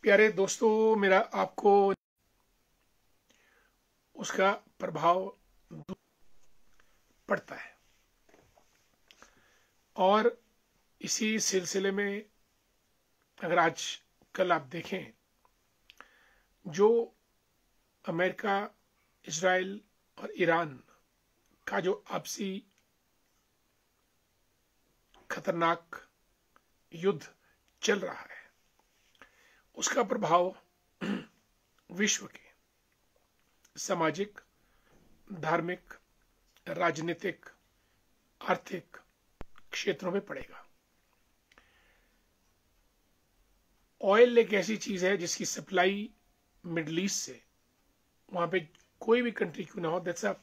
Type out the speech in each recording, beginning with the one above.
प्यारे दोस्तों, मेरा आपको उसका प्रभाव पड़ता है। और इसी सिलसिले में अगर आज कल आप देखें, जो अमेरिका, इजराइल और ईरान का जो आपसी खतरनाक युद्ध चल रहा है, उसका प्रभाव विश्व के सामाजिक, धार्मिक, राजनीतिक, आर्थिक क्षेत्रों में पड़ेगा। ऑयल एक ऐसी चीज है जिसकी सप्लाई मिडल ईस्ट से, वहां पे कोई भी कंट्री क्यों ना हो, that's a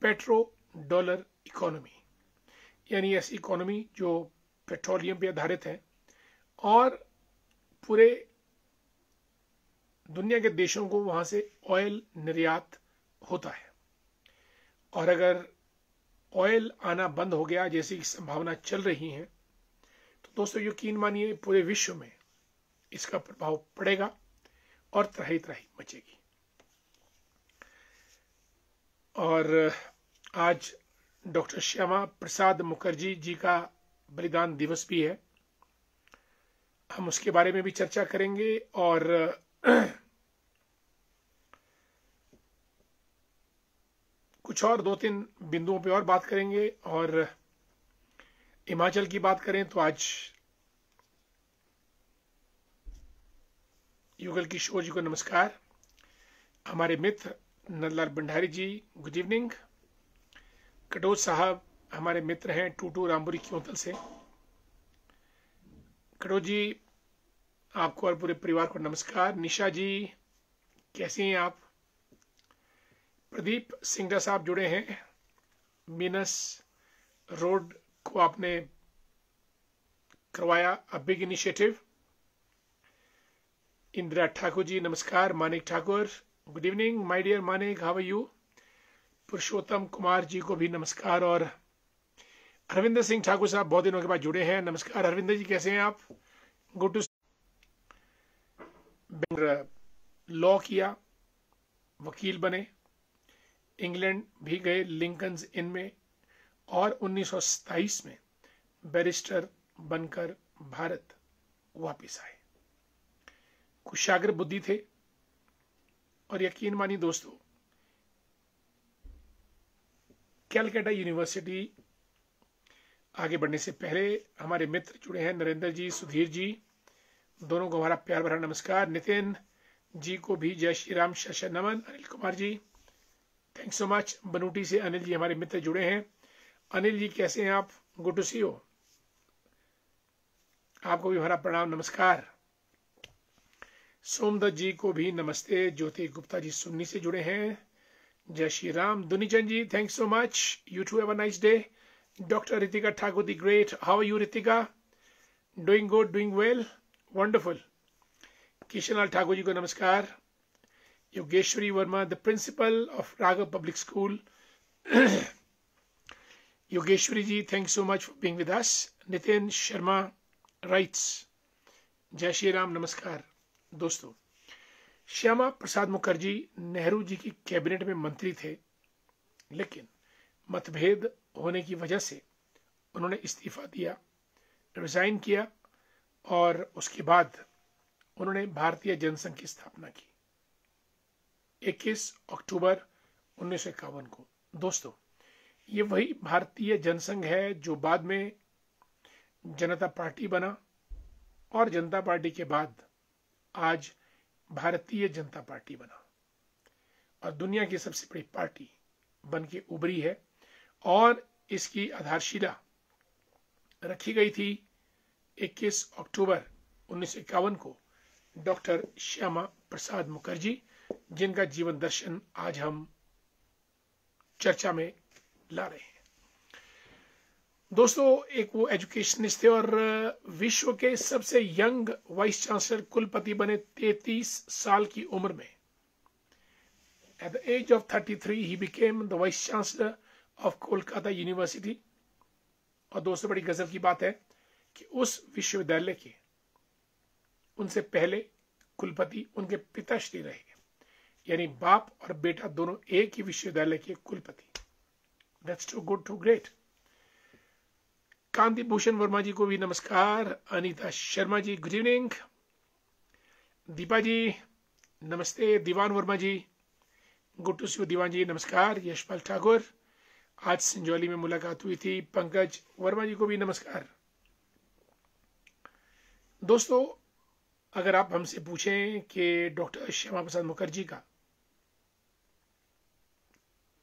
petro dollar economy, यानी ऐसी इकोनॉमी जो पेट्रोलियम पे आधारित है और पूरे दुनिया के देशों को वहां से ऑयल निर्यात होता है। और अगर ऑयल आना बंद हो गया, जैसी संभावना चल रही है, तो दोस्तों यकीन मानिए पूरे विश्व में इसका प्रभाव पड़ेगा और त्राही त्राही मचेगी। और आज डॉक्टर श्यामा प्रसाद मुखर्जी जी का बलिदान दिवस भी है। हम उसके बारे में भी चर्चा करेंगे और कुछ और 2-3 बिंदुओं पे और बात करेंगे। और हिमाचल की बात करें तो आज युगल किशोर जी को नमस्कार, हमारे मित्र नंदलाल भंडारी जी गुड इवनिंग, कटोच साहब हमारे मित्र हैं टूटू रामपुरी क्योंतल से। कटोच जी आपको और पूरे परिवार को नमस्कार। निशा जी कैसे हैं आप? प्रदीप सिंगरा साहब जुड़े हैं, मीनस रोड को आपने करवाया a big initiative. Indira Thakur ji नमस्कार। Manik Thakur good evening my dear Manik, how are you? Purushottam Kumar ji को भी नमस्कार। और हरविंदर सिंह ठाकुर साहब बहुत दिनों के बाद जुड़े हैं, नमस्कार हरविंदर जी, कैसे हैं आप? Good to. लॉ किया, वकील बने, इंग्लैंड भी गए लिंकन्स इन में, और 1927 में बैरिस्टर बनकर भारत वापस आए। कुशाग्र बुद्धि थे और यकीन मानिए दोस्तों, कैलकाटा यूनिवर्सिटी आगे बढ़ने से पहले हमारे मित्र जुड़े हैं, नरेंद्र जी, सुधीर जी, दोनों को हमारा प्यार भरा नमस्कार। नितिन जी को भी जय श्री राम, शशा नमन। Anil Kumar ji thanks so much. Banuti से अनिल जी हमारे मित्र जुड़े हैं। अनिल जी कैसे हैं आप? गुड टू सी यू, आपको भी हमारा प्रणाम, नमस्कार। सोमदत्त जी को भी नमस्ते। ज्योति गुप्ता जी सुन्नी से जुड़े हैं, जय Shri Ram. Dunichand ji thanks so much, you too have a nice day. Doctor Ritika Thakur the great, how are you Ritika? Doing good, doing well, wonderful. Kishanlal Thakur ji को नमस्कार। Yogeshwari Verma the principal of Raghav public school, Yogeshwari ji thanks so much for being with us. Nitin Sharma writes, जय श्री राम, नमस्कार। दोस्तों, श्यामा प्रसाद मुखर्जी नेहरू जी की cabinet में मंत्री थे, लेकिन मतभेद होने की वजह से उन्होंने इस्तीफा दिया, रिजाइन किया, और उसके बाद उन्होंने भारतीय जनसंघ की स्थापना की 21 अक्टूबर 1951 को। दोस्तों, ये वही भारतीय जनसंघ है जो बाद में जनता पार्टी बना, और जनता पार्टी के बाद आज भारतीय जनता पार्टी बना और दुनिया की सबसे बड़ी पार्टी बन के उभरी है। और इसकी आधारशिला रखी गई थी 21 अक्टूबर 1951 को डॉक्टर श्यामा प्रसाद मुखर्जी, जिनका जीवन दर्शन आज हम चर्चा में ला रहे हैं। दोस्तों, एक वो एजुकेशनिस्ट थे और विश्व के सबसे यंग वाइस चांसलर कुलपति बने 33 साल की उम्र में। At the age of 33 he became the vice chancellor of Kolkata university. और दोस्तों, बड़ी गजब की बात है कि उस विश्वविद्यालय के उनसे पहले कुलपति उनके पिताश्री रहे, यानी बाप और बेटा दोनों एक ही विश्वविद्यालय के कुलपति। That's too good too great. Kanti Bhushan Verma ji को भी नमस्कार। Anita Sharma ji good evening. दीपा जी नमस्ते। Diwan Verma ji good to see you. Diwan ji नमस्कार। यशपाल ठाकुर आज संजौली में मुलाकात हुई थी। पंकज वर्मा जी को भी नमस्कार। दोस्तों, अगर आप हमसे पूछें कि डॉक्टर श्यामा प्रसाद मुखर्जी का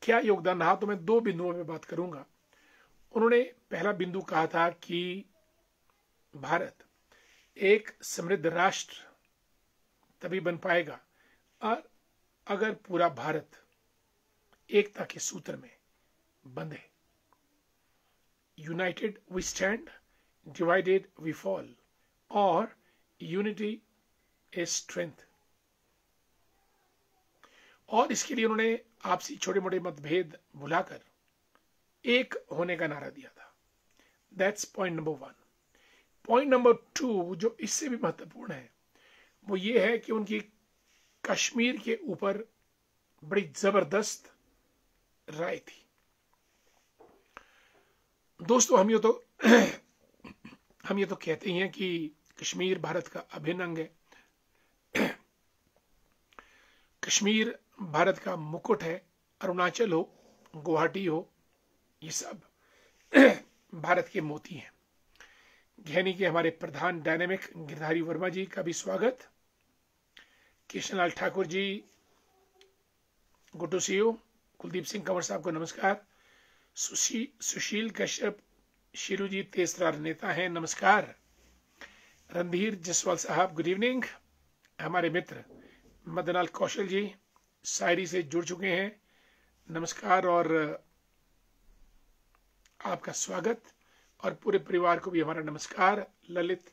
क्या योगदान रहा, तो मैं 2 बिंदुओं पे बात करूंगा। उन्होंने पहला बिंदु कहा था कि भारत एक समृद्ध राष्ट्र तभी बन पाएगा और अगर पूरा भारत एकता के सूत्र में बंधे। United we stand, divided we fall, और यूनिटी इज स्ट्रेंथ। और इसके लिए उन्होंने आपसी छोटे मोटे मतभेद भुलाकर एक होने का नारा दिया था। That's point number 1। Point number 2 जो इससे भी महत्वपूर्ण है वो ये है कि उनकी कश्मीर के ऊपर बड़ी जबरदस्त राय थी। दोस्तों, हम ये तो कहते ही हैं कि कश्मीर भारत का अभिन्न अंग है। कश्मीर भारत का मुकुट है। अरुणाचल हो, गुवाहाटी हो, ये सब भारत के मोती हैं। घैनी के हमारे प्रधान डायनेमिक गिरधारी वर्मा जी का भी स्वागत। Krishanlal Thakur ji good to see you. Kuldeep Singh Kanwar साहब को नमस्कार। सुशील कश्यप शिरू जी तेजतर्रार नेता हैं, नमस्कार। रणधीर जसवाल साहब गुड इवनिंग। हमारे मित्र मदनलाल कौशल जी शायरी से जुड़ चुके हैं, नमस्कार और आपका स्वागत। और पूरे परिवार को भी हमारा नमस्कार। ललित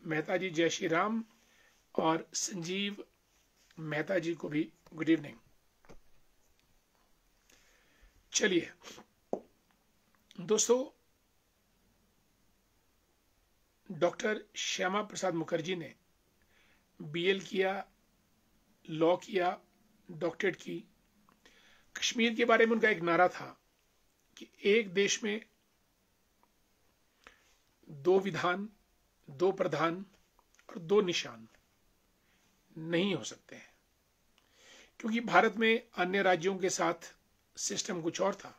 मेहता जी जय श्री राम और संजीव मेहता जी को भी गुड इवनिंग। चलिए दोस्तों, डॉक्टर श्यामा प्रसाद मुखर्जी ने बीएल किया, लॉ किया, डॉक्टरेट की। कश्मीर के बारे में उनका एक नारा था कि एक देश में 2 विधान, 2 प्रधान और 2 निशान नहीं हो सकते हैं, क्योंकि भारत में अन्य राज्यों के साथ सिस्टम कुछ और था।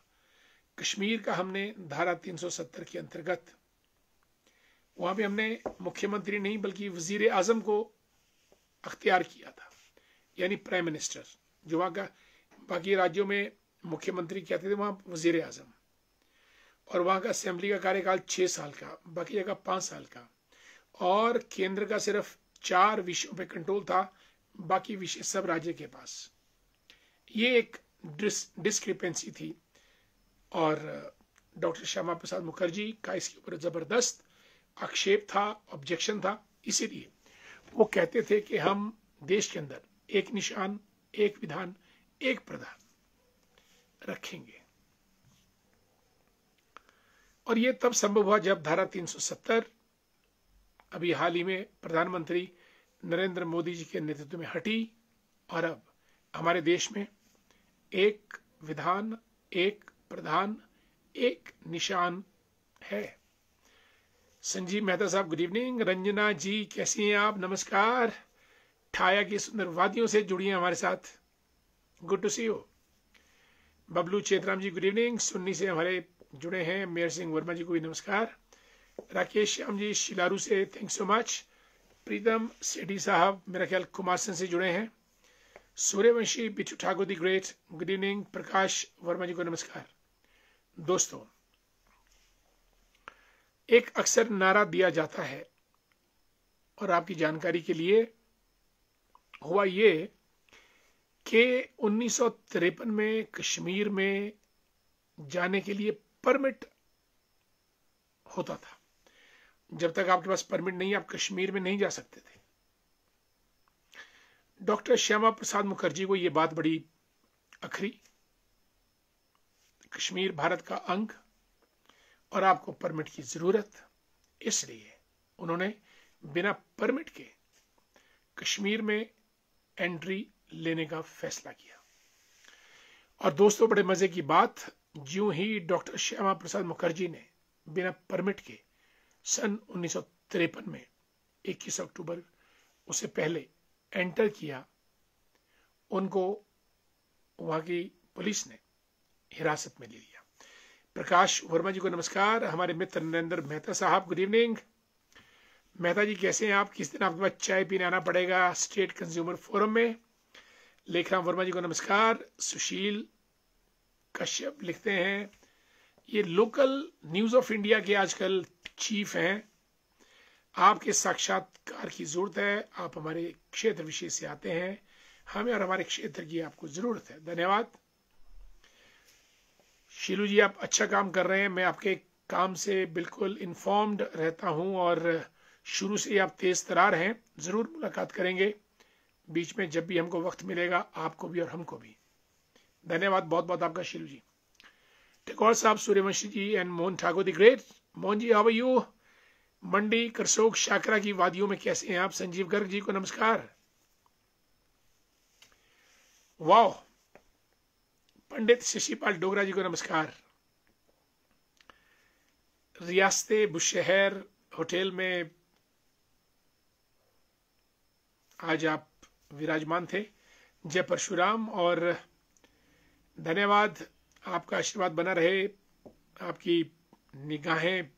कश्मीर का हमने धारा 370 के अंतर्गत वहां पे हमने मुख्यमंत्री नहीं बल्कि वजीर आजम को अख्तियार किया था, यानी प्राइम मिनिस्टर। जो वहां का बाकी राज्यों में मुख्यमंत्री कहते थे, वहां वजीर आजम। और वहां का असेंबली का कार्यकाल 6 साल का, बाकी जगह 5 साल का। और केंद्र का सिर्फ 4 विषयों पे कंट्रोल था, बाकी विषय सब राज्य के पास। ये एक डिस्क्रिपेंसी थी और डॉक्टर श्यामा प्रसाद मुखर्जी का इसके ऊपर जबरदस्त आक्षेप था, ऑब्जेक्शन था। इसीलिए वो कहते थे कि हम देश के अंदर एक निशान, एक विधान, एक प्रधान रखेंगे। और ये तब संभव हुआ जब धारा 370 अभी हाल ही में प्रधानमंत्री नरेंद्र मोदी जी के नेतृत्व में हटी और अब हमारे देश में एक विधान, एक प्रधान, एक निशान है। संजीव मेहता साहब गुड इवनिंग। रंजना जी कैसी हैं आप, नमस्कार। ठाया की सुंदर वादियों से जुड़ी हैं हमारे साथ, good to see you. Bablu Chetram ji good evening. Sunni से हमारे जुड़े हैं। मेयर सिंह वर्मा जी को भी नमस्कार। राकेश श्याम जी शिलारू से थैंक सो मच। प्रीतम सेठी साहब मेरा ख्याल कुमारसन से जुड़े हैं। Suryavanshi Bichhu Thakur the great good evening. Prakash Verma ji को नमस्कार। दोस्तों, एक अक्सर नारा दिया जाता है और आपकी जानकारी के लिए हुआ ये कि 1953 में कश्मीर में जाने के लिए परमिट होता था। जब तक आपके पास परमिट नहीं, आप कश्मीर में नहीं जा सकते थे। डॉक्टर श्यामा प्रसाद मुखर्जी को यह बात बड़ी अखरी, कश्मीर भारत का अंग और आपको परमिट की जरूरत, इसलिए उन्होंने बिना परमिट के कश्मीर में एंट्री लेने का फैसला किया। और दोस्तों, बड़े मजे की बात, ज्यों ही डॉक्टर श्यामा प्रसाद मुखर्जी ने बिना परमिट के सन 1953 में 21 अक्टूबर उससे पहले एंटर किया, उनको वहां की पुलिस ने हिरासत में ले लिया। प्रकाश वर्मा जी को नमस्कार। हमारे मित्र नरेंद्र मेहता साहब, गुड इवनिंग। मेहता जी कैसे हैं आप? किस दिन आपके पास चाय पीने आना पड़ेगा स्टेट कंज्यूमर फोरम में। लेखराम वर्मा जी को नमस्कार। सुशील कश्यप लिखते हैं, ये लोकल न्यूज ऑफ इंडिया के आजकल चीफ हैं, आपके साक्षात्कार की जरूरत है। आप हमारे क्षेत्र विशेष से आते हैं, हमें और हमारे क्षेत्र की आपको जरूरत है। धन्यवाद। शीलू जी, आप अच्छा काम कर रहे हैं, मैं आपके काम से बिल्कुल इन्फॉर्म्ड रहता हूं और शुरू से ही आप तेज तरार हैं। जरूर मुलाकात करेंगे बीच में जब भी हमको वक्त मिलेगा, आपको भी और हमको भी। धन्यवाद बहुत बहुत आपका शीलू जी। टेकौर साहब, Suryavanshi ji and Mohan Thakur the great. Mohan ji, how are you? Mandi, Karsog, Shakra की वादियों में कैसे हैं आप? संजीव गर्ग जी को नमस्कार। वाह। पंडित शशिपाल डोगरा जी को नमस्कार। रियासते बुशहर होटल में आज आप विराजमान थे। जय परशुराम, और धन्यवाद, आपका आशीर्वाद बना रहे, आपकी निगाहें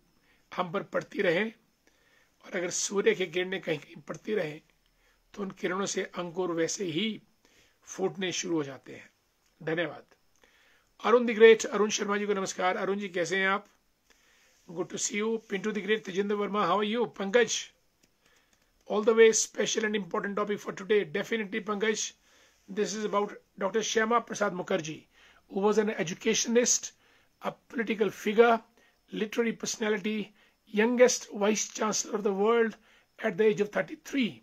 हम पर पड़ती रहे, और अगर सूर्य की किरणें कहीं कहीं पड़ती रहे तो उन किरणों से अंकुर वैसे ही फूटने शुरू हो जाते हैं। धन्यवाद। अरुण द ग्रेट, अरुण शर्मा जी को नमस्कार। अरुण जी कैसे हैं आप? Good to see you. Pintu the great, Tejinder Varma, how are you? Pankaj, all the way special and important topic for today. Definitely, Pankaj, this is about Dr. Shyama Prasad Mukherjee, who was an educationist, a political figure, literary personality, youngest vice chancellor of the world at the age of 33,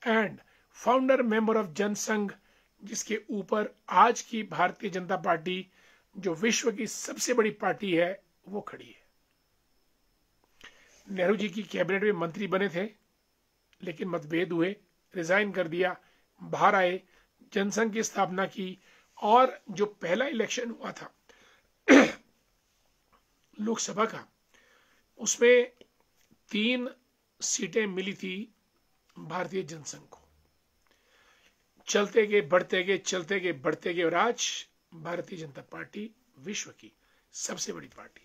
and founder member of Jansangh, जिसके ऊपर आज की Bharatiya Janata party, जो विश्व की सबसे बड़ी party है, वो खड़ी है। नेहरू जी की कैबिनेट में मंत्री बने थे, लेकिन मतभेद हुए, रिजाइन कर दिया, बाहर आए, जनसंघ की स्थापना की, और जो पहला इलेक्शन हुआ था लोकसभा का, उसमें 3 सीटें मिली थी भारतीय जनसंघ को। चलते गए बढ़ते गए, चलते गए बढ़ते गए, और आज भारतीय जनता पार्टी विश्व की सबसे बड़ी पार्टी।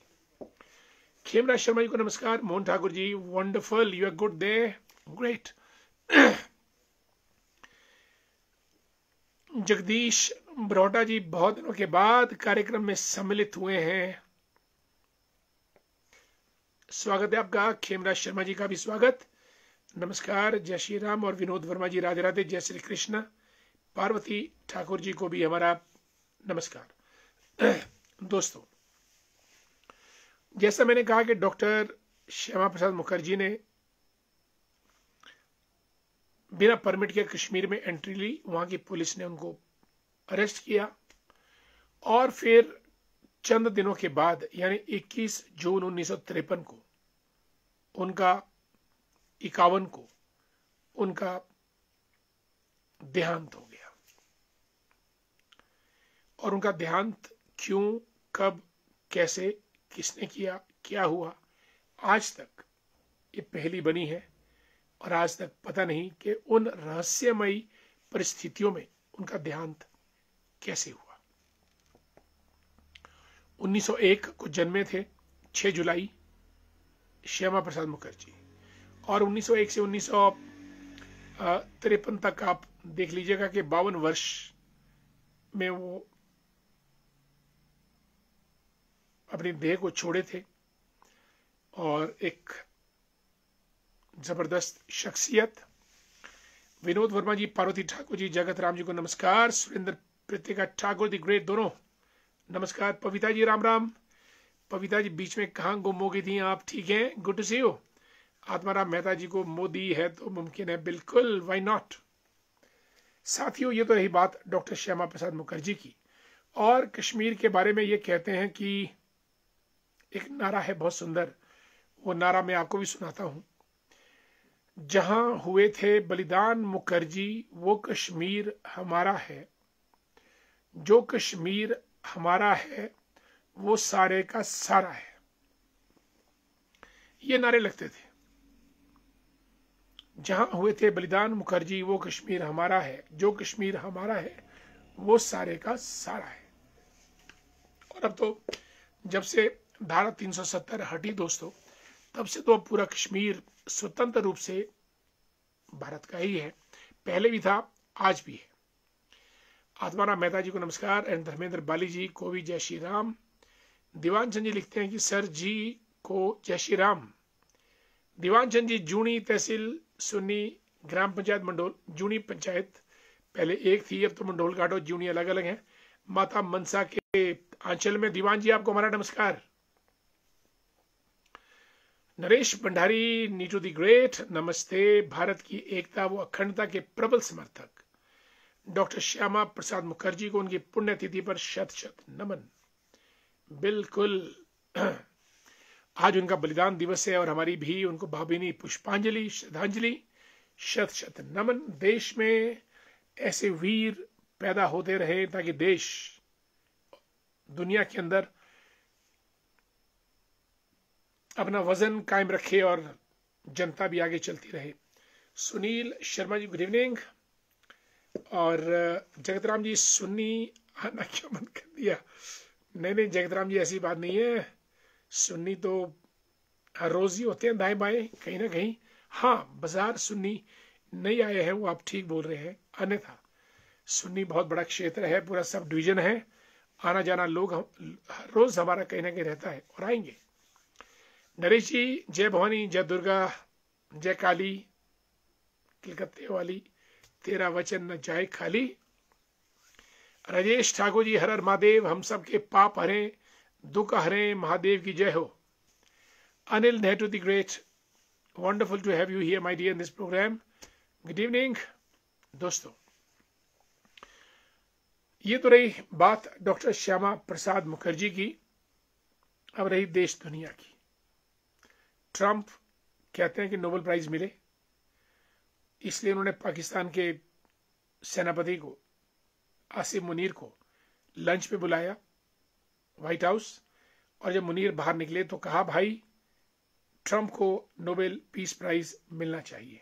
खेमराज शर्मा जी को नमस्कार। Mohan Thakur ji, wonderful, you are good there, great. Jagdish Barota ji, बहुत दिनों के बाद कार्यक्रम में सम्मिलित हुए हैं, स्वागत है आपका। खेमराज शर्मा जी का भी स्वागत, नमस्कार। जय श्री राम। और विनोद वर्मा जी, राधे राधे, जय श्री कृष्ण। पार्वती ठाकुर जी को भी हमारा नमस्कार। दोस्तों, जैसा मैंने कहा कि डॉक्टर श्यामा प्रसाद मुखर्जी ने बिना परमिट के कश्मीर में एंट्री ली, वहां की पुलिस ने उनको अरेस्ट किया, और फिर चंद दिनों के बाद यानी 21 जून 1953 को उनका 51 को उनका देहांत हो गया। और उनका देहांत क्यों, कब, कैसे, किसने किया, क्या हुआ, आज तक ये पहेली बनी है, और आज तक पता नहीं कि उन रहस्यमयी परिस्थितियों में उनका देहांत कैसे हुआ। 1901 को जन्मे थे, 6 जुलाई, श्यामा प्रसाद मुखर्जी, और 1901 से 1953 तक आप देख लीजिएगा कि 52 वर्ष में वो अपनी देह को छोड़े थे, और एक जबरदस्त शख्सियत। विनोद वर्मा जी, पार्वती ठाकुर जी, जगत राम जी को नमस्कार। सुरेंद्र प्रीतिका ठाकुर दी ग्रेट, दोनों नमस्कार। पविता जी, राम राम। पविता जी, बीच में कहां गुम हो गई थी आप? ठीक है, good to see you. Atmaram Mehta ji को मोदी है तो मुमकिन है, बिल्कुल, व्हाई नॉट। साथियों, ये तो रही बात डॉक्टर श्यामा प्रसाद मुखर्जी की। और कश्मीर के बारे में ये कहते हैं कि एक नारा है बहुत सुंदर, वो नारा मैं आपको भी सुनाता हूं। जहां हुए थे बलिदान मुखर्जी वो कश्मीर हमारा है, जो कश्मीर हमारा है वो सारे का सारा है। ये नारे लगते थे। जहां हुए थे बलिदान मुखर्जी वो कश्मीर हमारा है, जो कश्मीर हमारा है वो सारे का सारा है। और अब तो जब से धारा 370 हटी दोस्तों, तब से तो अब पूरा कश्मीर स्वतंत्र रूप से भारत का ही है। पहले भी था, आज भी है। आत्माराम मेहता जी को नमस्कार एंड धर्मेंद्र बाली जी को भी जय श्री राम। दीवान चंद जी लिखते हैं कि सर जी को जय श्री राम। दीवान चंद जी जूनी तहसील सुन्नी ग्राम पंचायत मंडोल। जूनी पंचायत पहले एक थी, अब तो मंडोल घाट और जूनी अलग अलग हैं। माता मनसा के आंचल में। दीवान जी आपको हमारा नमस्कार। नरेश भंडारी नीटू दी ग्रेट नमस्ते। भारत की एकता व अखंडता के प्रबल समर्थक डॉक्टर श्यामा प्रसाद मुखर्जी को उनकी पुण्यतिथि पर शत शत नमन। बिल्कुल, आज उनका बलिदान दिवस है और हमारी भी उनको भावभीनी पुष्पांजलि, श्रद्धांजलि, शत शत नमन। देश में ऐसे वीर पैदा होते रहे ताकि देश दुनिया के अंदर अपना वजन कायम रखे और जनता भी आगे चलती रहे। Sunil Sharma ji good evening. और जगतराम जी सुन्नी आना क्यों बंद कर दिया? नहीं जगतराम जी ऐसी बात नहीं है। सुन्नी तो हर रोज ही होते हैं दाएं बाएं कहीं ना कहीं। हाँ, बाजार सुन्नी नहीं आए हैं, वो आप ठीक बोल रहे हैं। अन्यथा सुन्नी बहुत बड़ा क्षेत्र है, पूरा सब डिवीजन है, आना जाना लोग हर रोज हमारा कहीं ना कहीं रहता है और आएंगे। नरेश जी जय भवानी, जय दुर्गा, जय काली, कलकत्ते वाली, तेरा वचन न जाए खाली। राजेश ठाकुर जी हर हर महादेव, हम सबके पाप हरें दुख हरें, महादेव की जय हो। Anil Nehru the great, wonderful to have you here my dear in this programme. Good evening दोस्तों। ये तो रही बात डॉक्टर श्यामा प्रसाद मुखर्जी की। अब रही देश दुनिया की। ट्रंप कहते हैं कि नोबेल प्राइज मिले, इसलिए उन्होंने पाकिस्तान के सेनापति को आसिफ मुनीर को लंच पे बुलाया व्हाइट हाउस। और जब मुनीर बाहर निकले तो कहा भाई ट्रंप को नोबेल पीस प्राइज मिलना चाहिए।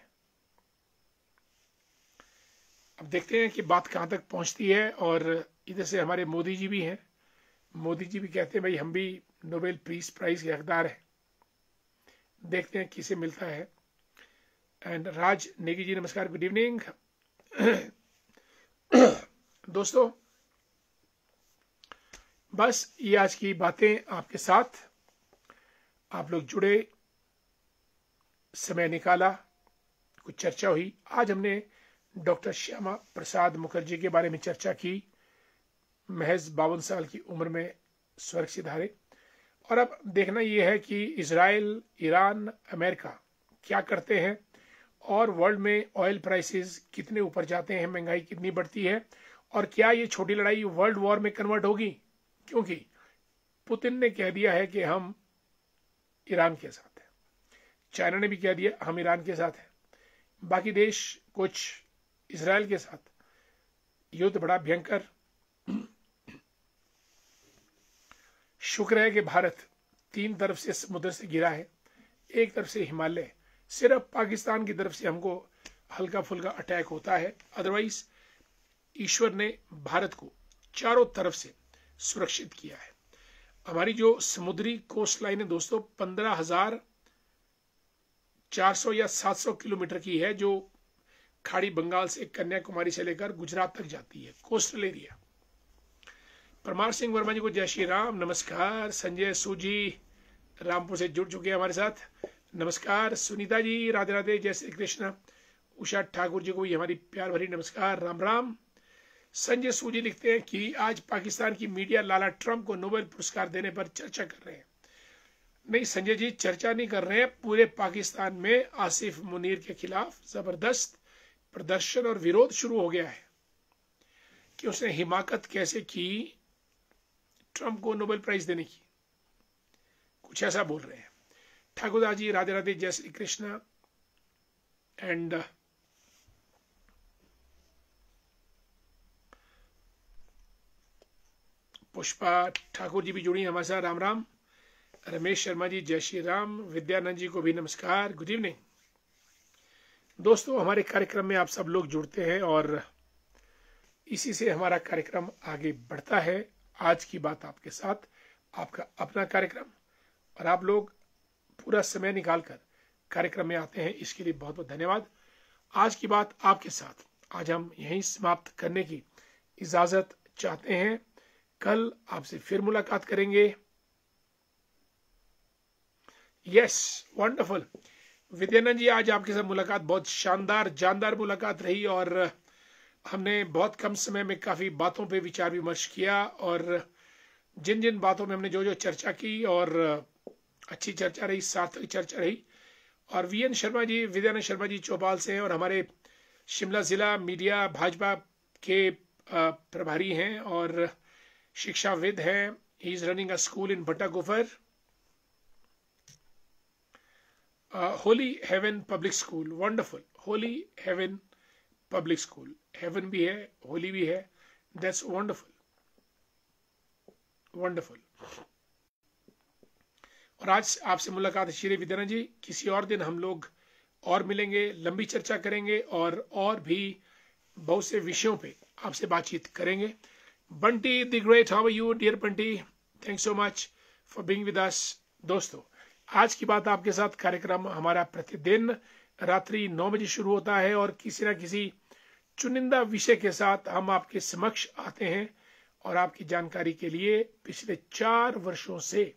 अब देखते हैं कि बात कहां तक पहुंचती है। और इधर से हमारे मोदी जी भी हैं। मोदी जी भी कहते हैं भाई हम भी नोबेल पीस प्राइज के हकदार हैं। देखते हैं किसे मिलता है। एंड राज नेगी जी नमस्कार, गुड इवनिंग दोस्तों। बस ये आज की बातें आपके साथ, आप लोग जुड़े, समय निकाला, कुछ चर्चा हुई। आज हमने डॉक्टर श्यामा प्रसाद मुखर्जी के बारे में चर्चा की। महज 52 साल की उम्र में स्वर्ग सिधारे। और अब देखना यह है कि इजराइल, ईरान, अमेरिका क्या करते हैं और वर्ल्ड में ऑयल प्राइसेस कितने ऊपर जाते हैं, महंगाई कितनी बढ़ती है, और क्या ये छोटी लड़ाई वर्ल्ड वॉर में कन्वर्ट होगी। क्योंकि पुतिन ने कह दिया है कि हम ईरान के साथ हैं, चाइना ने भी कह दिया हम ईरान के साथ हैं, बाकी देश कुछ इजराइल के साथ। युद्ध बड़ा भयंकर। शुक्र है कि भारत 3 तरफ से समुद्र से घिरा है। एक तरफ से हिमालय, सिर्फ पाकिस्तान की तरफ से हमको हल्का फुल्का अटैक होता है, अदरवाइज ईश्वर ने भारत को चारों तरफ से सुरक्षित किया है। हमारी जो समुद्री कोस्ट लाइन है दोस्तों 15,400 या 700 किलोमीटर की है, जो खाड़ी बंगाल से कन्याकुमारी से लेकर गुजरात तक जाती है, कोस्टल एरिया। परमार सिंह वर्मा जी को जय श्री राम, नमस्कार। संजय सूजी रामपुर से जुड़ चुके हैं हमारे साथ, नमस्कार। सुनीता जी राधे राधे, जय श्री कृष्ण। उषा ठाकुर जी को भी हमारी प्यार भरी नमस्कार, राम राम। संजय सूजी लिखते हैं कि आज पाकिस्तान की मीडिया लाला ट्रंप को नोबेल पुरस्कार देने पर चर्चा कर रहे हैं। नहीं संजय जी, चर्चा नहीं कर रहे हैं। पूरे पाकिस्तान में आसिफ मुनीर के खिलाफ जबरदस्त प्रदर्शन और विरोध शुरू हो गया है कि उसने हिमाकत कैसे की ट्रंप को नोबेल प्राइज देने की, कुछ ऐसा बोल रहे हैं। ठाकुरदास जी राधे राधे, जय श्री कृष्ण। एंड पुष्पा ठाकुर जी भी जुड़ी हमारे साथ, राम राम। रमेश शर्मा जी जय श्री राम। विद्यानंद जी को भी नमस्कार, गुड इवनिंग। दोस्तों, हमारे कार्यक्रम में आप सब लोग जुड़ते हैं और इसी से हमारा कार्यक्रम आगे बढ़ता है। आज की बात आपके साथ, आपका अपना कार्यक्रम, और आप लोग पूरा समय निकालकर कार्यक्रम में आते हैं, इसके लिए बहुत बहुत धन्यवाद। आज की बात आपके साथ आज हम यहीं समाप्त करने की इजाजत चाहते हैं। कल आपसे फिर मुलाकात करेंगे। Yes, wonderful. विद्यानंद जी, आज आपके साथ मुलाकात बहुत शानदार जानदार मुलाकात रही और हमने बहुत कम समय में काफी बातों पे विचार विमर्श किया, और जिन जिन बातों में हमने जो जो चर्चा की, और अच्छी चर्चा रही, सार्थक चर्चा रही। और वीएन शर्मा जी, विद्यानंद शर्मा जी चौपाल से हैं और हमारे शिमला जिला मीडिया भाजपा के प्रभारी हैं और शिक्षाविद हैं। He is running a school in Bhattagofar, holy heaven public school. Wonderful, holy heaven public school. Heaven भी है, होली भी है। That's wonderful, wonderful. और आज आपसे मुलाकात श्री विद्यानंद जी। किसी और दिन हम लोग और मिलेंगे, लंबी चर्चा करेंगे और भी बहुत से विषयों पे आपसे बातचीत करेंगे। Bunty the great, how are you dear Bunty? Thanks so much for being with us. दोस्तों, आज की बात आपके साथ कार्यक्रम हमारा प्रतिदिन रात्रि 9 बजे शुरू होता है और किसी न किसी चुनिंदा विषय के साथ हम आपके समक्ष आते हैं। और आपकी जानकारी के लिए, पिछले 4 वर्षों से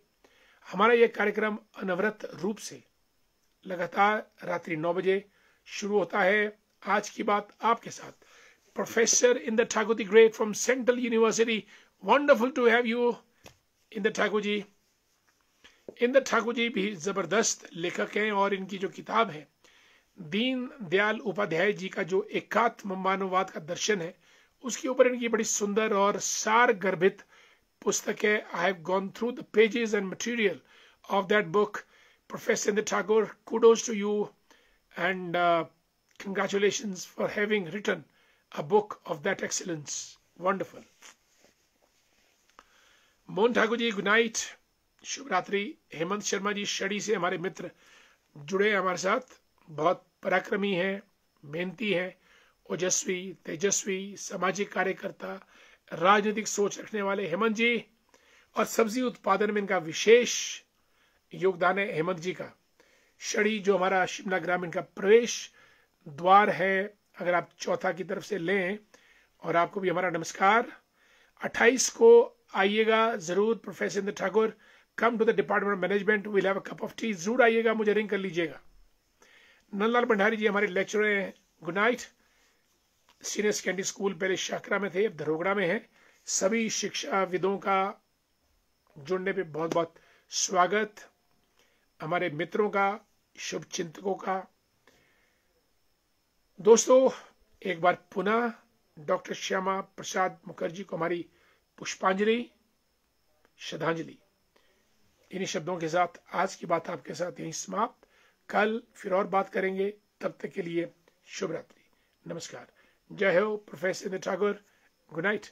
हमारा यह कार्यक्रम अनवरत रूप से लगातार रात्रि 9 बजे शुरू होता है। आज की बात आपके साथ professor Indra Thakur the great from central university. Wonderful to have you Indra Thakur ji. Indra Thakur ji भी जबरदस्त लेखक हैं और इनकी जो किताब है दीन दयाल उपाध्याय जी का जो एकात्म मानववाद का दर्शन है, उसके ऊपर इनकी बड़ी सुंदर और सार गर्भित पुस्तक है। I have gone through the pages and material of that book. Professor Indra Thakur, kudos to you and congratulations for having written a book of that excellence. Wonderful. Mohan Thakur ji, good night, शुभ रात्रि। हेमंत शर्मा जी शड़ी से हमारे मित्र जुड़े हैं हमारे साथ। बहुत पराक्रमी हैं, मेहनती हैं, ओजस्वी, तेजस्वी, सामाजिक कार्यकर्ता, राजनीतिक सोच रखने वाले हेमंत जी। और सब्जी उत्पादन में इनका विशेष योगदान है हेमंत जी का। शड़ी जो हमारा शिमला ग्रामीण का प्रवेश द्वार है, अगर आप चौथा की तरफ से लें, और आपको भी हमारा नमस्कार। 28 को आइएगा जरूर professor Indra Thakur. Come to the department of management, will have a cup of tea. जरूर आइएगा, मुझे रिंग कर लीजिएगा। नंदलाल भंडारी जी हमारे लेक्चरर हैं, good night. Senior secondary school पहले शाकरा में थे, अब धरोगड़ा में है। सभी शिक्षाविदों का जुड़ने पे बहुत बहुत स्वागत। हमारे मित्रों का, शुभ चिंतकों का। दोस्तों, एक बार पुनः डॉक्टर श्यामा प्रसाद मुखर्जी को हमारी पुष्पांजलि, श्रद्धांजलि। इन्हीं शब्दों के साथ आज की बात आपके साथ यहीं समाप्त। कल फिर और बात करेंगे, तब तक के लिए शुभ रात्रि, नमस्कार, जय हो professor Indra Thakur, good night.